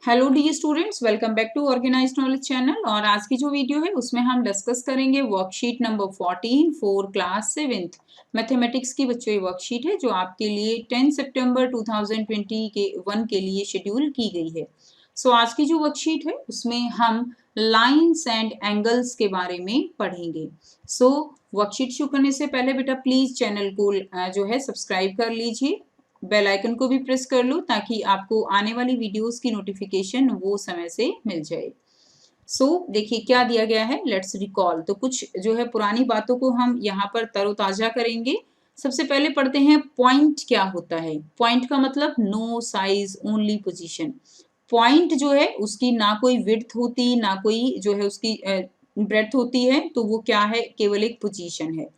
Hello the students, welcome back to organised knowledge channel. और आज की जो वीडियो है उसमें हम डिस्कस करेंगे worksheet number 14 for class 7th mathematics की बच्चों ये वर्कशीट है जो आपके लिए 10 सितंबर 2020 के 1 के लिए शेड्यूल की गई है। सो आज की जो वर्कशीट है उसमें हम लाइंस एंड एंगल्स के बारे में पढ़ेंगे। सो वर्कशीट शुरू करने से पहले बेटा प्लीज चैनल को जो है सब्सक्राइब कर लीजिए, बेल आइकन को भी प्रेस कर लो ताकि आपको आने वाली वीडियोस की नोटिफिकेशन वो समय से मिल जाए। देखिए क्या दिया गया है, लेट्स रिकॉल। तो कुछ जो है पुरानी बातों को हम यहाँ पर तरोताजा करेंगे। सबसे पहले पढ़ते हैं पॉइंट क्या होता है। पॉइंट का मतलब no size only position. Point जो है उसकी ना कोई विड्थ होती ना कोई जो है उसकी ब्रेड्थ होती है, तो वो क्या है, केवल एक पोजीशन है।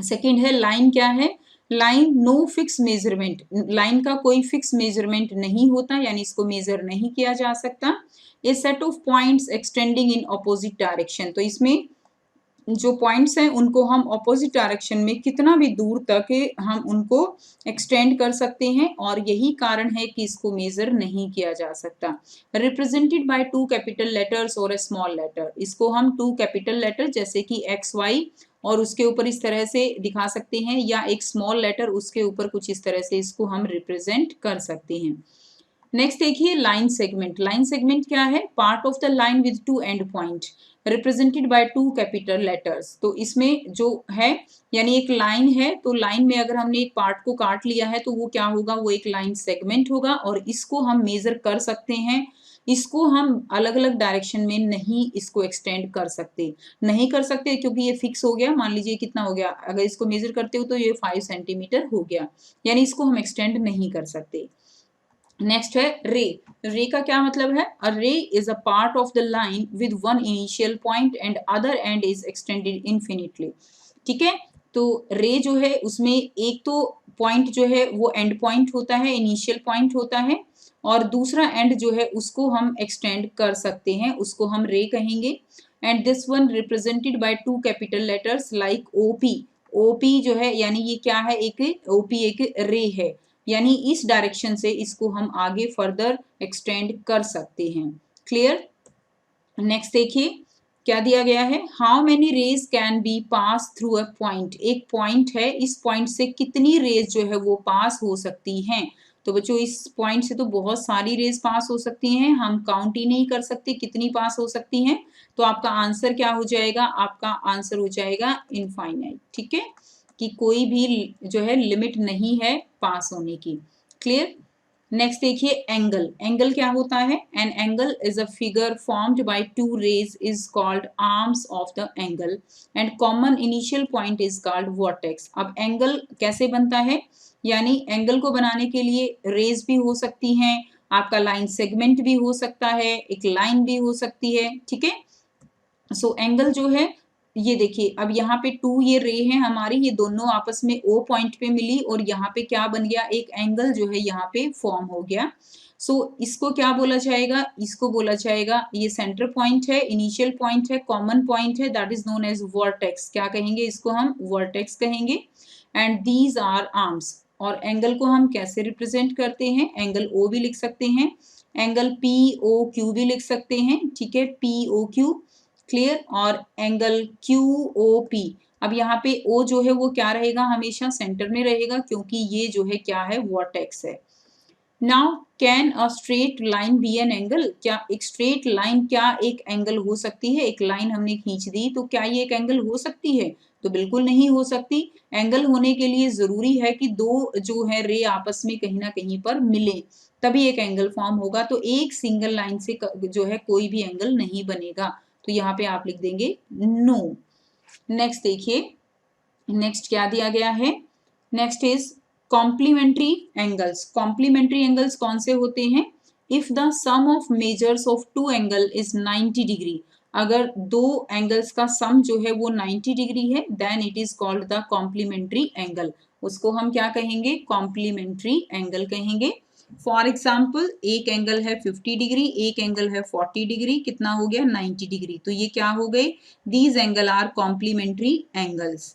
सेकंड है लाइन क्या है। Line no fix measurement, line का कोई फिक्स मेजरमेंट नहीं होता, यानी इसको मेजर नहीं किया जा सकता। A set of points extending in opposite direction, तो इसमें जो पॉइंट्स हैं उनको हम अपोजिट डायरेक्शन में कितना भी दूर तक हम उनको एक्सटेंड कर सकते हैं, और यही कारण है कि इसको मेजर नहीं किया जा सकता। Represented by two capital letters और ए स्मॉल लेटर, इसको हम टू कैपिटल लेटर जैसे कि एक्स वाई और उसके ऊपर इस तरह से दिखा सकते हैं, या एक स्मॉल लेटर उसके ऊपर कुछ इस तरह से इसको हम रिप्रेजेंट कर सकते हैं। नेक्स्ट देखिए लाइन सेगमेंट। लाइन सेगमेंट क्या है, part of the line with two and point represented by two capital letters. तो इसमें जो है यानी एक लाइन है, तो लाइन में अगर हमने एक पार्ट को काट लिया है तो वो क्या होगा, वो एक लाइन सेगमेंट होगा, और इसको हम मेजर कर सकते हैं। इसको हम अलग अलग डायरेक्शन में नहीं इसको एक्सटेंड कर सकते, नहीं कर सकते क्योंकि ये फिक्स हो गया। मान लीजिए कितना हो गया, अगर इसको मेजर करते हो तो ये 5 सेंटीमीटर हो गया, यानी इसको हम एक्सटेंड नहीं कर सकते। नेक्स्ट है रे। रे का क्या मतलब है, अ रे is a part of the line with one initial point and other and is extended infinitely. ठीक है, तो रे जो है उसमें एक तो पॉइंट जो है वो एंड पॉइंट होता है, इनिशियल पॉइंट होता है, और दूसरा एंड जो है उसको हम एक्सटेंड कर सकते हैं, उसको हम रे कहेंगे। And this one represented by two capital letters like OP. OP जो है यानी ये क्या है, एक ओपी एक रे है, यानी इस डायरेक्शन से इसको हम आगे फर्दर एक्सटेंड कर सकते हैं। क्लियर। नेक्स्ट देखिए क्या दिया गया है, how many raise can be pass through a point. एक पॉइंट है, इस पॉइंट से कितनी रेज जो है वो पास हो सकती हैं। तो बच्चों इस पॉइंट से तो बहुत सारी रेज पास हो सकती हैं, हम काउंट ही नहीं कर सकते कितनी पास हो सकती हैं। तो आपका आंसर क्या हो जाएगा, आपका आंसर हो जाएगा इनफाइनाइट। ठीक है, कि कोई भी जो है लिमिट नहीं है पास होने की। क्लियर। नेक्स्ट देखिए एंगल। एंगल क्या होता है, an angle is a figure formed by two rays is called arms of the angle and common initial point is called vertex. अब एंगल कैसे बनता है, यानी एंगल को बनाने के लिए रेज भी हो सकती हैं, आपका लाइन सेगमेंट भी हो सकता है, एक लाइन भी हो सकती है। ठीक है, एंगल जो है ये देखिए, अब यहाँ पे टू ये रे है हमारी, ये दोनों आपस में ओ पॉइंट पे मिली और यहाँ पे क्या बन गया, एक एंगल जो है यहाँ पे फॉर्म हो गया। इसको क्या बोला जाएगा, इसको बोला जाएगा, ये सेंटर पॉइंट है, इनिशियल पॉइंट है, कॉमन पॉइंट है, that is known as vertex. क्या कहेंगे, इसको हम वर्टेक्स कहेंगे। And these are arms. और एंगल को हम कैसे रिप्रेजेंट करते हैं, एंगल ओ भी लिख सकते हैं, एंगल पी ओ क्यू भी लिख सकते हैं। ठीक है, पी ओ क्यू। क्लियर। और एंगल क्यू ओ पी, अब यहाँ पे ओ जो है वो क्या रहेगा, हमेशा सेंटर में रहेगा क्योंकि ये जो है क्या है, वर्टेक्स है। Now can a straight line be an angle, क्या एक स्ट्रेट लाइन क्या एक एंगल हो सकती है। एक लाइन हमने खींच दी तो क्या ये एक एंगल हो सकती है, तो बिल्कुल नहीं हो सकती। एंगल होने के लिए जरूरी है कि दो जो है रे आपस में कहीं ना कहीं पर मिले, तभी एक एंगल फॉर्म होगा। तो एक सिंगल लाइन से जो है कोई भी एंगल नहीं बनेगा, तो यहाँ पे आप लिख देंगे नो। नेक्स्ट देखिए, नेक्स्ट क्या दिया गया है, next is complementary angles. Complementary angles कौन से होते हैं, if the sum of measures of two angle is 90 degree, अगर दो एंगल्स का सम जो है वो 90 डिग्री है, then it is called the complementary angle. उसको हम क्या कहेंगे, कॉम्प्लीमेंट्री एंगल कहेंगे। फॉर एग्जाम्पल एक एंगल है 50 डिग्री, एक एंगल है 40 डिग्री, कितना हो गया 90 डिग्री, तो ये क्या हो गए, these angle are complementary angles.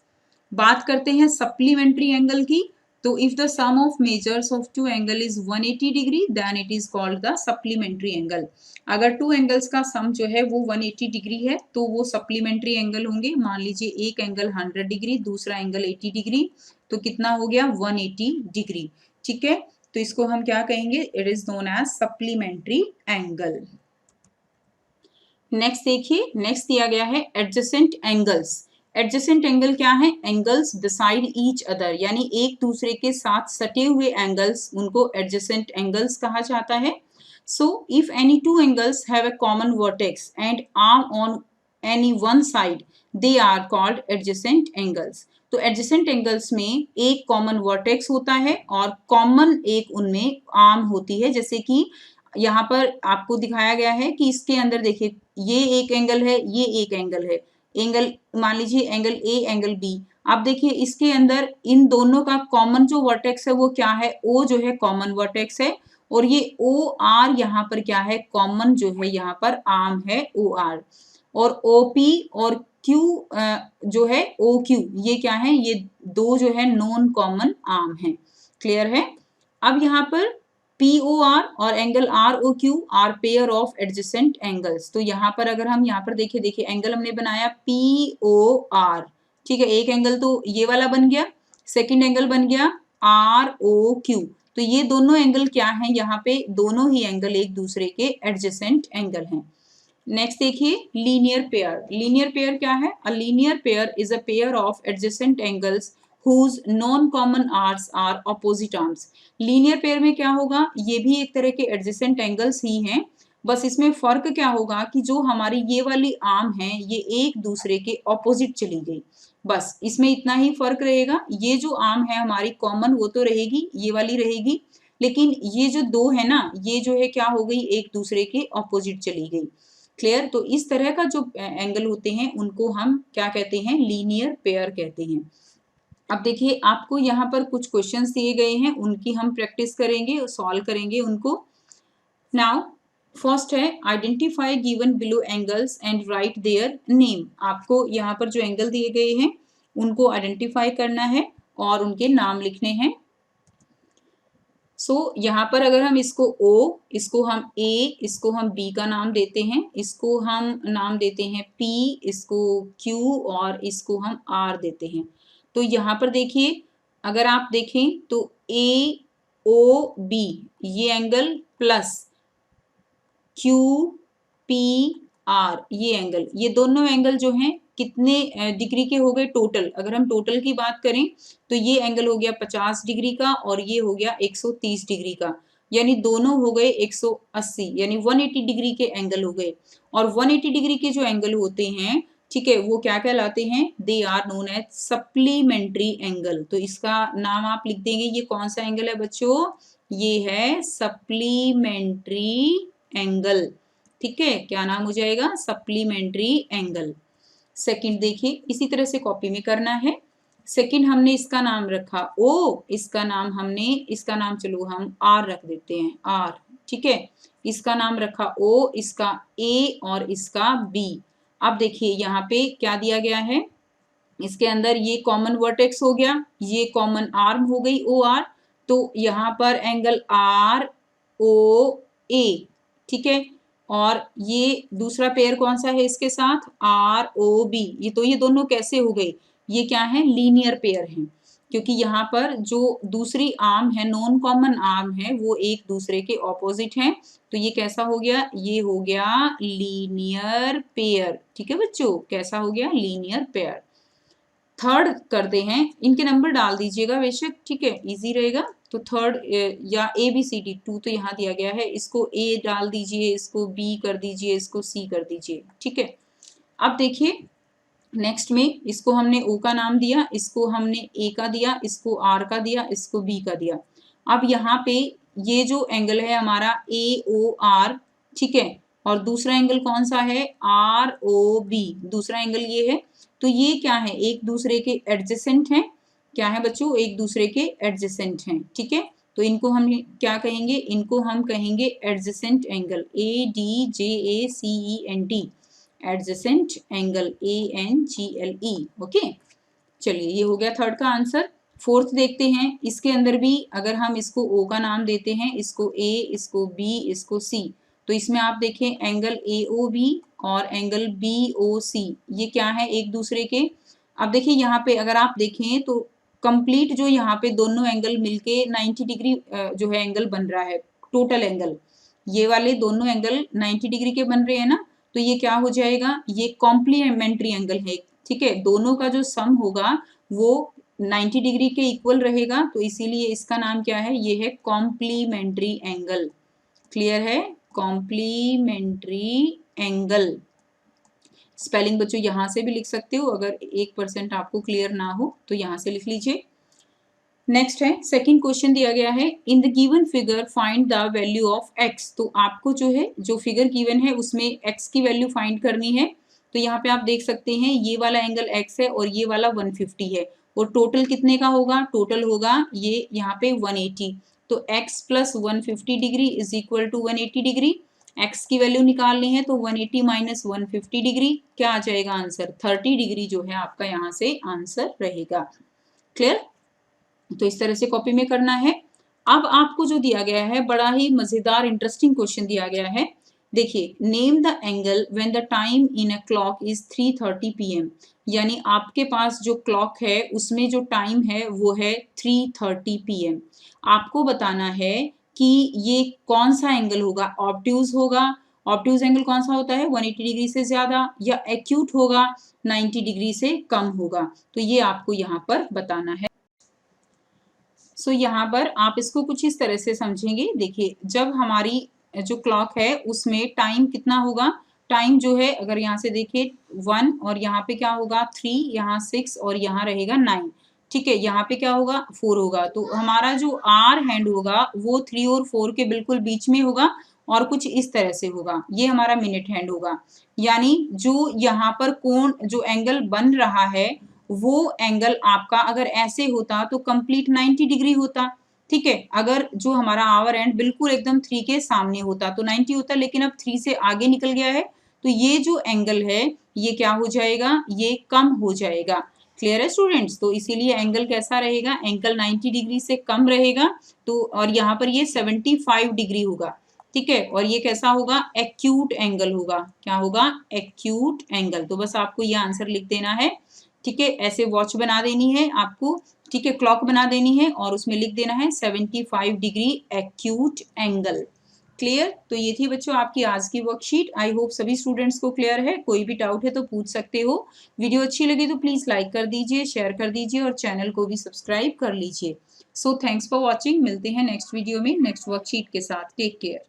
बात करते हैं सप्लीमेंट्री एंगल की। तो if the sum of measures of two angle is 180 degree then it is called the supplementary angle. अगर टू एंगल्स का सम जो है वो 180 डिग्री है तो वो सप्लीमेंट्री एंगल होंगे। मान लीजिए एक एंगल 100 डिग्री, दूसरा एंगल 80 डिग्री, तो कितना हो गया 180 डिग्री। ठीक है, तो इसको हम क्या कहेंगे, it is known as supplementary angle. Next देखिए, नेक्स्ट दिया गया है एडजेसेंट एंगल्स। एडजेसेंट एंगल क्या है, एंगल्स बिसाइड ईच अदर, यानी एक दूसरे के साथ सटे हुए एंगल्स, उनको एडजेसेंट एंगल्स कहा जाता है। So if any two angles have a common vertex and arm on any one side they are called adjacent angles. तो एडजेसेंट एंगल्स में एक कॉमन वर्टेक्स होता है और कॉमन एक उनमें आर्म होती है। जैसे कि यहाँ पर आपको दिखाया गया है कि इसके अंदर देखिए ये एक एंगल है, ये एक एंगल है, एंगल मान लीजिए एंगल ए एंगल बी। आप देखिए इसके अंदर इन दोनों का कॉमन जो वर्टेक्स है वो क्या है, ओ जो है कॉमन वर्टेक्स है, और ये ओ आर यहाँ पर क्या है, कॉमन जो है यहाँ पर आर्म है ओ आर। और ओ पी और क्यू जो है ओ क्यू, ये क्या है, ये दो जो है नॉन कॉमन आर्म है। क्लियर है। अब यहाँ पर POR और angle ROQ are pair of adjacent angles. तो यहाँ पर अगर हम यहाँ पर देखिए एंगल हमने बनाया POR, ठीक है, एक एंगल तो ये वाला बन गया, सेकंड एंगल बन गया ROQ। तो ये दोनों एंगल क्या हैं, यहाँ पे दोनों ही एंगल एक दूसरे के एडजेसेंट एंगल हैं। नेक्स्ट देखिए लीनियर पेयर। लीनियर पेयर क्या है, a linear pair is a pair of adjacent angles whose non-common arcs are opposite arms। Linear pair में क्या होगा, ये भी एक तरह के एडजेसेंट एंगल्स ही हैं, बस इसमें फर्क क्या होगा कि जो हमारी ये वाली आर्म है ये एक दूसरे के ऑपोजिट चली गई, बस इसमें इतना ही फर्क रहेगा। ये जो आर्म है हमारी कॉमन वो तो रहेगी, ये वाली रहेगी, लेकिन ये जो दो है ना, ये जो है क्या हो गई, एक दूसरे के ऑपोजिट चली गई। क्लियर। तो इस तरह का जो एंगल होते हैं उनको हम क्या कहते हैं, लीनियर पेयर कहते हैं। अब देखिए आपको यहाँ पर कुछ क्वेश्चंस दिए गए हैं, उनकी हम प्रैक्टिस करेंगे, सॉल्व करेंगे उनको। नाउ फर्स्ट है identify given below angles and right their name. आपको यहाँ पर जो एंगल दिए गए हैं उनको आइडेंटिफाई करना है और उनके नाम लिखने हैं। यहाँ पर अगर हम इसको O, इसको हम A, इसको हम B का नाम देते हैं, इसको हम नाम देते हैं P, इसको Q और इसको हम R देते हैं। तो यहाँ पर देखिए अगर आप देखें तो AOB ये एंगल प्लस QPR ये एंगल, ये दोनों एंगल जो हैं कितने डिग्री के हो गए टोटल। अगर हम टोटल की बात करें तो ये एंगल हो गया 50 डिग्री का और ये हो गया 130 डिग्री का, यानी दोनों हो गए 180, यानी 180 डिग्री के एंगल हो गए। और 180 डिग्री के जो एंगल होते हैं, ठीक है, वो क्या कहलाते हैं, they are known as supplementary angle. तो इसका नाम आप लिख देंगे, ये कौन सा एंगल है बच्चों, ये है सप्लीमेंट्री एंगल। ठीक है, क्या नाम हो जाएगा, सप्लीमेंट्री एंगल। सेकंड देखिए इसी तरह से कॉपी में करना है। सेकंड हमने इसका नाम रखा O, इसका नाम चलो हम R रख देते हैं, R। ठीक है, इसका नाम रखा O, इसका A और इसका B। अब देखिए यहाँ पे क्या दिया गया है, इसके अंदर ये कॉमन वर्टेक्स हो गया, ये कॉमन आर्म हो गई OR। तो यहाँ पर एंगल ROA, ठीक है, और ये दूसरा पेयर कौन सा है इसके साथ, ROB। ये तो ये दोनों कैसे हो गए, ये क्या है, लीनियर पेयर हैं, क्योंकि यहाँ पर जो दूसरी आर्म है, नॉन कॉमन आर्म है, वो एक दूसरे के ऑपोजिट हैं। तो ये कैसा हो गया, ये हो गया लीनियर पेयर। ठीक है बच्चों, कैसा हो गया, लीनियर पेयर। थर्ड करते हैं, इनके नंबर डाल दीजिएगा बेशक, ठीक है, इजी रहेगा। तो थर्ड या ABCD 2 तो यहाँ दिया गया है, इसको A डाल दीजिए, इसको B कर दीजिए, इसको C कर दीजिए। ठीक है, अब देखिए नेक्स्ट में इसको हमने O का नाम दिया, इसको हमने A का दिया, इसको R का दिया, इसको B का दिया। अब यहाँ पे ये जो एंगल है हमारा AOR, ठीक है, और दूसरा एंगल कौन सा है, ROB, दूसरा एंगल ये है। तो ये क्या है, एक दूसरे के एडजेसेंट हैं। क्या है बच्चों, एक दूसरे के एडजेसेंट हैं। ठीक है, तो इनको हम क्या कहेंगे, इनको हम कहेंगे adjacent angle, ADJACENT, adjacent angle ANGLE। Okay, चलिए ये हो गया थर्ड का आंसर। फोर्थ देखते हैं, इसके अंदर भी अगर हम इसको ओ का नाम देते हैं, इसको ए, इसको बी, इसको सी, तो इसमें आप देखें एंगल ए ओ बी और एंगल बी ओ सी ये क्या है एक दूसरे के। अब देखिए यहाँ पे अगर आप देखें तो कंप्लीट जो यहाँ पे दोनों एंगल मिलके 90 डिग्री जो है एंगल बन रहा है, टोटल एंगल ये वाले दोनों एंगल 90 डिग्री के बन रहे हैं ना, तो ये क्या हो जाएगा, ये कॉम्प्लीमेंट्री एंगल है, ठीक है। दोनों का जो सम होगा वो 90 डिग्री के इक्वल रहेगा, तो इसीलिए इसका नाम क्या है, ये है कॉम्प्लीमेंट्री एंगल। क्लियर है, कॉम्प्लीमेंट्री एंगल। स्पेलिंग बच्चों यहाँ से भी लिख सकते हो, अगर 1% आपको क्लियर ना हो तो यहाँ से लिख लीजिए। नेक्स्ट है सेकंड क्वेश्चन दिया गया है, in the given figure find the value of x. तो आपको जो है जो फिगर गिवन है उसमें एक्स की वैल्यू फाइंड करनी है। तो यहाँ पे आप देख सकते हैं ये वाला एंगल एक्स है और ये वाला 150 है, और टोटल कितने का होगा, टोटल होगा ये यहाँ पे 180। तो x plus 150 degree is equal to 180 degree. x की वैल्यू निकालनी है तो 180 माइनस 150 डिग्री क्या आ जाएगा आंसर, 30 डिग्री जो है आपका यहाँ से आंसर रहेगा। क्लियर, तो इस तरह से कॉपी में करना है। अब आपको जो दिया गया है बड़ा ही मजेदार इंटरेस्टिंग क्वेश्चन दिया गया है। देखिए, name the angle when the time in a clock is 3:30 PM, यानी आपके पास जो क्लॉक है उसमें जो टाइम है वो है 3:30 PM। आपको बताना है कि ये कौन सा एंगल होगा, ऑब्ट्यूज होगा, ऑब्ट्यूज एंगल कौन सा होता है 180 डिग्री से ज्यादा, या एक्यूट होगा 90 डिग्री से कम होगा, तो ये आपको यहाँ पर बताना है। सो यहाँ पर आप इसको कुछ इस तरह से समझेंगे। देखिए, जब हमारी जो क्लॉक है उसमें टाइम कितना होगा, टाइम जो है अगर यहाँ से देखिए 1 और यहाँ पे क्या होगा 3, यहाँ 6 और यहाँ रहेगा 9, ठीक है। यहाँ पे क्या होगा 4 होगा, तो हमारा जो आर हैंड होगा वो 3 और 4 के बिल्कुल बीच में होगा और कुछ इस तरह से होगा, ये हमारा मिनट हैंड होगा। यानी जो यहाँ पर कोण जो एंगल बन रहा है वो एंगल आपका अगर ऐसे होता तो कंप्लीट 90 डिग्री होता, ठीक है। अगर जो हमारा आवर एंड बिल्कुल एकदम 3 के सामने होता तो 90 होता, लेकिन अब 3 से आगे निकल गया है तो ये जो एंगल है ये क्या हो जाएगा, ये कम हो जाएगा। क्लियर है स्टूडेंट्स, तो इसीलिए एंगल कैसा रहेगा, एंगल 90 डिग्री से कम रहेगा। तो और यहाँ पर ये 75 डिग्री होगा, ठीक है। और ये कैसा होगा, एक्यूट एंगल होगा, क्या होगा, एक्यूट एंगल। तो बस आपको ये आंसर लिख देना है, ठीक है। ऐसे वॉच बना देनी है आपको, ठीक है, क्लॉक बना देनी है और उसमें लिख देना है 75 डिग्री एक्यूट एंगल। क्लियर, तो ये थी बच्चों आपकी आज की वर्कशीट। आई होप सभी स्टूडेंट्स को क्लियर है, कोई भी डाउट है तो पूछ सकते हो। वीडियो अच्छी लगी तो प्लीज लाइक कर दीजिए, शेयर कर दीजिए और चैनल को भी सब्सक्राइब कर लीजिए। सो थैंक्स फॉर वॉचिंग, मिलते हैं नेक्स्ट वीडियो में नेक्स्ट वर्कशीट के साथ। Take care.